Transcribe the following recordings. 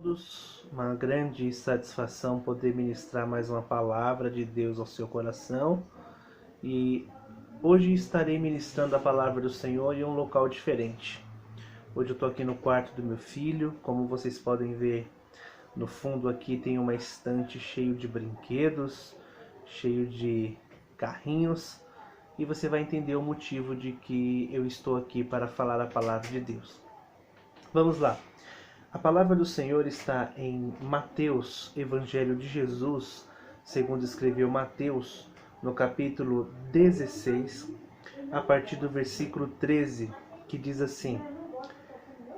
Todos, uma grande satisfação poder ministrar mais uma palavra de Deus ao seu coração. E hoje estarei ministrando a palavra do Senhor em um local diferente. Hoje eu estou aqui no quarto do meu filho. Como vocês podem ver, no fundo aqui tem uma estante cheio de brinquedos, cheio de carrinhos. E você vai entender o motivo de que eu estou aqui para falar a palavra de Deus. Vamos lá. A palavra do Senhor está em Mateus, Evangelho de Jesus, segundo escreveu Mateus, no capítulo 16, a partir do versículo 13, que diz assim: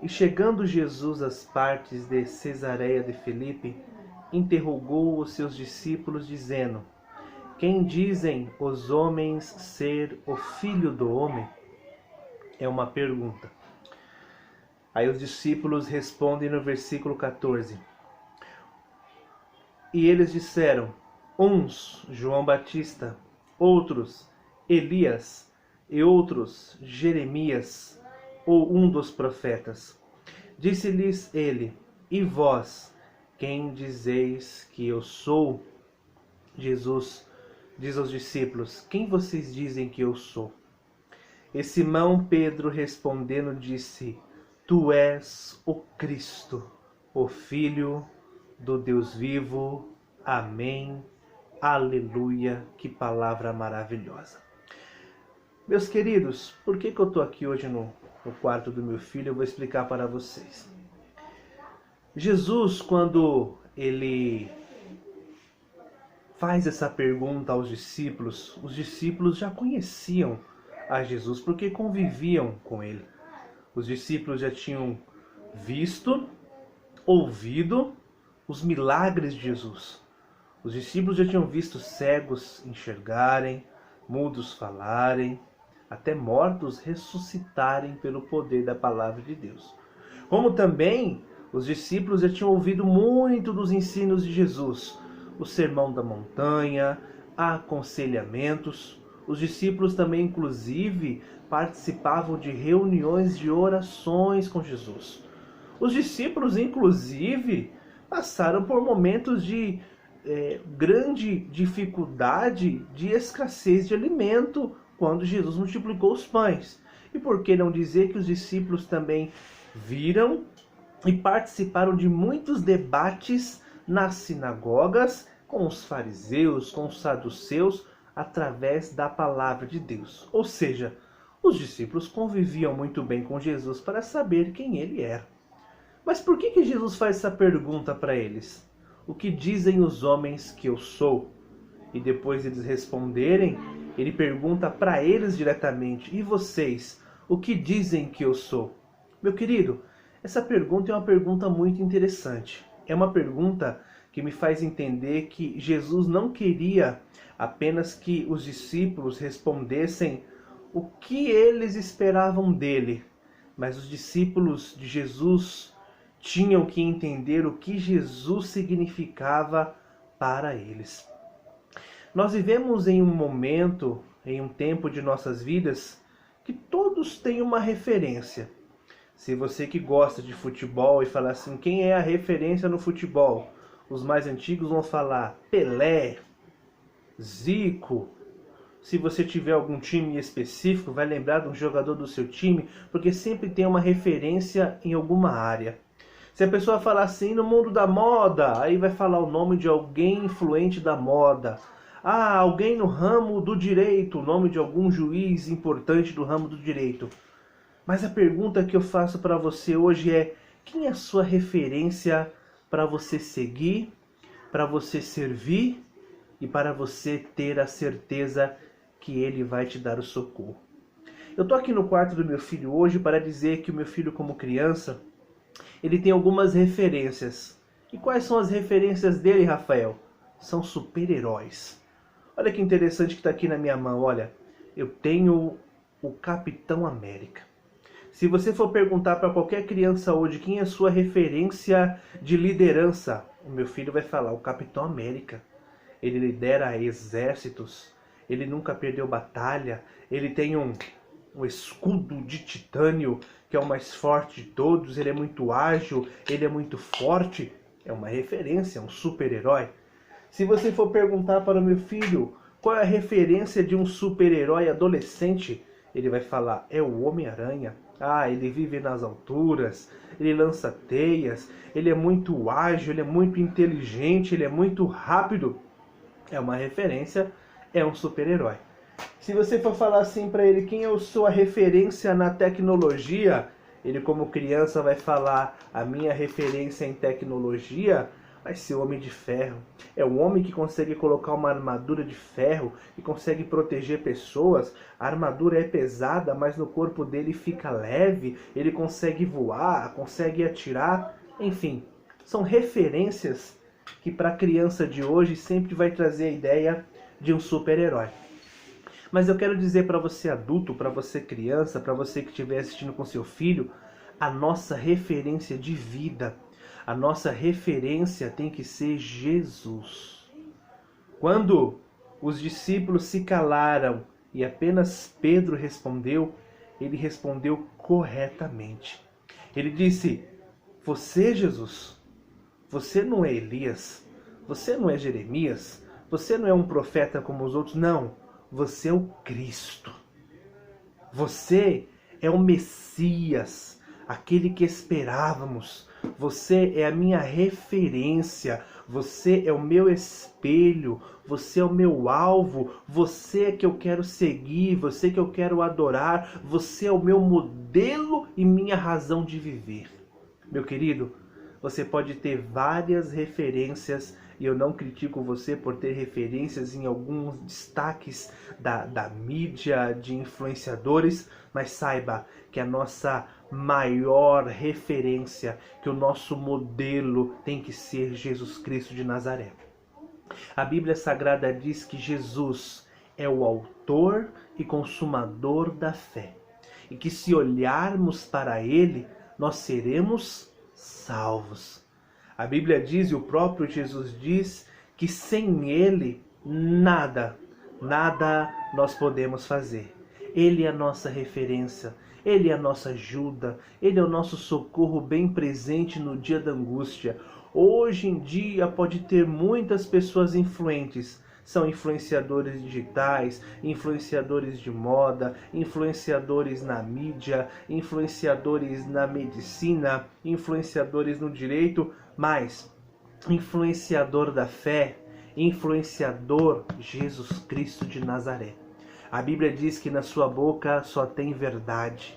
E chegando Jesus às partes de Cesareia de Filipe, interrogou os seus discípulos, dizendo: Quem dizem os homens ser o Filho do Homem? É uma pergunta. Aí os discípulos respondem no versículo 14. E eles disseram, uns João Batista, outros Elias, e outros Jeremias, ou um dos profetas. Disse-lhes ele, e vós, quem dizeis que eu sou? Jesus diz aos discípulos, quem vocês dizem que eu sou? E Simão Pedro respondendo disse, Tu és o Cristo, o Filho do Deus vivo. Amém. Aleluia. Que palavra maravilhosa. Meus queridos, por que eu estou aqui hoje no quarto do meu filho? Eu vou explicar para vocês. Jesus, quando ele faz essa pergunta aos discípulos, os discípulos já conheciam a Jesus porque conviviam com ele. Os discípulos já tinham visto, ouvido os milagres de Jesus. Os discípulos já tinham visto cegos enxergarem, mudos falarem, até mortos ressuscitarem pelo poder da palavra de Deus. Como também os discípulos já tinham ouvido muito dos ensinos de Jesus, o sermão da montanha, aconselhamentos. Os discípulos também, inclusive, participavam de reuniões de orações com Jesus. Os discípulos, inclusive, passaram por momentos de grande dificuldade, de escassez de alimento, quando Jesus multiplicou os pães. E por que não dizer que os discípulos também viram e participaram de muitos debates nas sinagogas com os fariseus, com os saduceus, através da palavra de Deus. Ou seja, os discípulos conviviam muito bem com Jesus para saber quem ele era. Mas por que Jesus faz essa pergunta para eles? O que dizem os homens que eu sou? E depois eles responderem, ele pergunta para eles diretamente, e vocês, o que dizem que eu sou? Meu querido, essa pergunta é uma pergunta muito interessante. É uma pergunta que me faz entender que Jesus não queria apenas que os discípulos respondessem o que eles esperavam dele, mas os discípulos de Jesus tinham que entender o que Jesus significava para eles. Nós vivemos em um momento, em um tempo de nossas vidas, que todos têm uma referência. Se você que gosta de futebol e falar assim, quem é a referência no futebol? Os mais antigos vão falar Pelé, Zico. Se você tiver algum time específico, vai lembrar de um jogador do seu time, porque sempre tem uma referência em alguma área. Se a pessoa falar assim, no mundo da moda, aí vai falar o nome de alguém influente da moda. Ah, alguém no ramo do direito, o nome de algum juiz importante do ramo do direito. Mas a pergunta que eu faço para você hoje é, quem é a sua referência para você seguir, para você servir e para você ter a certeza que ele vai te dar o socorro? Eu estou aqui no quarto do meu filho hoje para dizer que o meu filho, como criança, ele tem algumas referências. E quais são as referências dele, Rafael? São super-heróis. Olha que interessante que está aqui na minha mão. Olha, eu tenho o Capitão América. Se você for perguntar para qualquer criança hoje quem é a sua referência de liderança, o meu filho vai falar o Capitão América. Ele lidera exércitos, ele nunca perdeu batalha, ele tem um escudo de titânio que é o mais forte de todos, ele é muito ágil, ele é muito forte. É uma referência, é um super-herói. Se você for perguntar para o meu filho qual é a referência de um super-herói adolescente, ele vai falar, é o Homem-Aranha. Ah, ele vive nas alturas, ele lança teias, ele é muito ágil, ele é muito inteligente, ele é muito rápido. É uma referência, é um super-herói. Se você for falar assim para ele, quem é a sua referência na tecnologia? Ele, como criança, vai falar, a minha referência em tecnologia vai ser o Homem de Ferro. É o homem que consegue colocar uma armadura de ferro e consegue proteger pessoas. A armadura é pesada, mas no corpo dele fica leve. Ele consegue voar, consegue atirar. Enfim, são referências que para a criança de hoje sempre vai trazer a ideia de um super-herói. Mas eu quero dizer para você adulto, para você criança, para você que estiver assistindo com seu filho, a nossa referência de vida, a nossa referência tem que ser Jesus. Quando os discípulos se calaram e apenas Pedro respondeu, ele respondeu corretamente. Ele disse, você, Jesus, você não é Elias, você não é Jeremias, você não é um profeta como os outros, não. Você é o Cristo. Você é o Messias, aquele que esperávamos. Você é a minha referência. Você é o meu espelho. Você é o meu alvo. Você é que eu quero seguir. Você que eu quero adorar. Você é o meu modelo e minha razão de viver. Meu querido, você pode ter várias referências e eu não critico você por ter referências em alguns destaques da mídia, de influenciadores, mas saiba que a nossa maior referência, que o nosso modelo tem que ser Jesus Cristo de Nazaré. A Bíblia Sagrada diz que Jesus é o autor e consumador da fé e que se olharmos para Ele, nós seremos salvos. A Bíblia diz, e o próprio Jesus diz, que sem Ele, nada nós podemos fazer. Ele é a nossa referência, Ele é a nossa ajuda, Ele é o nosso socorro bem presente no dia da angústia. Hoje em dia pode ter muitas pessoas influentes, são influenciadores digitais, influenciadores de moda, influenciadores na mídia, influenciadores na medicina, influenciadores no direito, mas influenciador da fé, influenciador Jesus Cristo de Nazaré. A Bíblia diz que na sua boca só tem verdade,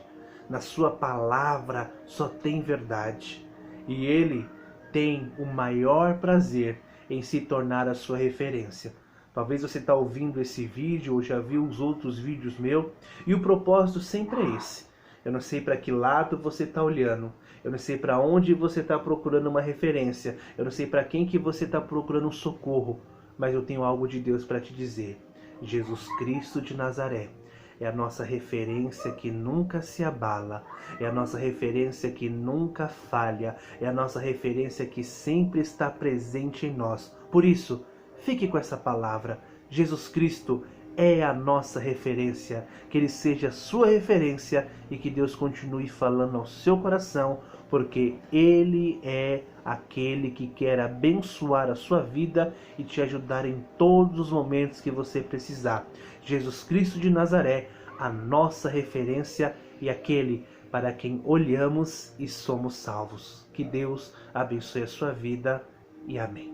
na sua palavra só tem verdade. E Ele tem o maior prazer em se tornar a sua referência. Talvez você está ouvindo esse vídeo ou já viu os outros vídeos meus e o propósito sempre é esse. Eu não sei para que lado você está olhando, eu não sei para onde você está procurando uma referência, eu não sei para quem que você está procurando um socorro, mas eu tenho algo de Deus para te dizer. Jesus Cristo de Nazaré é a nossa referência que nunca se abala, é a nossa referência que nunca falha, é a nossa referência que sempre está presente em nós. Por isso, fique com essa palavra. Jesus Cristo é a nossa referência. Que Ele seja a sua referência e que Deus continue falando ao seu coração, porque Ele é aquele que quer abençoar a sua vida e te ajudar em todos os momentos que você precisar. Jesus Cristo de Nazaré, a nossa referência e aquele para quem olhamos e somos salvos. Que Deus abençoe a sua vida e amém.